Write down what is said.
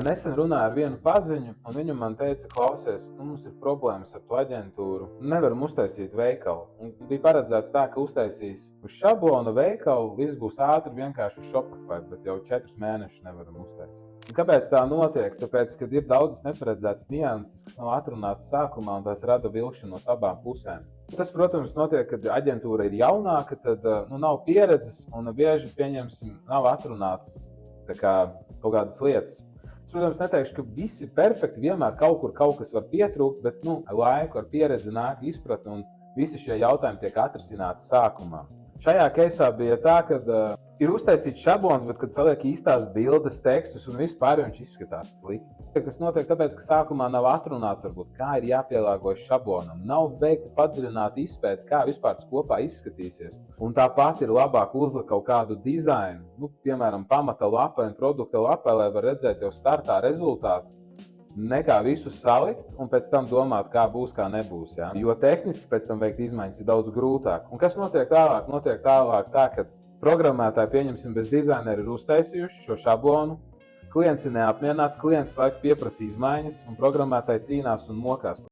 Nesen runāju ar vienu paziņu, un viņa man teica, klausies, mums ir problēmas ar to aģentūru. Nevaram uztaisīt veikalu. Un bija paredzēts tā, ka uztaisīs uz šablona veikalu, viss būs ātri vienkārši uz Shopify, bet jau 4 mēnešus nevaram uztaisīt. Un kāpēc tā notiek? Tāpēc, ka ir daudzas neparedzētas nianses, kas nav atrunātas sākumā, un tās rada vilkšanos abām pusēm. Tas, protams, notiek, kad aģentūra ir jaunāka, tad nav pieredzes un bieži, pieņemsim, nav atrunātas kaut kādas lietas. Es, protams, neteikšu, ka viss ir perfekti, vienmēr kaut kas var pietrūkt, bet ar laiku, ar pieredzi nāk izpratni un visi šie jautājumi tiek atrisināti sākumā. Šajā keisā bija tā, ka ir uztaisīts šablons, bet kad saliek īstās bildes, tekstus un vispār viņš izskatās slikti. Tas notiek tāpēc, ka sākumā nav atrunāts, varbūt, kā ir jāpielāgojas šablonam. Nav veikta padziļināta izpēte, kā vispār tas kopā izskatīsies. Un tāpat ir labāk uzlikt kaut kādu dizainu, piemēram, pamata lapē un produkta lapē, lai var redzēt jau startā rezultātu, nekā visu salikt un pēc tam domāt, kā būs, kā nebūs. Ja? Jo tehniski pēc tam veikt izmaiņas ir daudz grūtāk. Un kas notiek tālāk? Notiek tālāk tā, ka programmētāji, pieņemsim, bez dizaineri ir uztaisījuši šo šablonu. Klients ir neapmierināts, klients laiku pieprasa izmaiņas un programmētāji cīnās un mokās.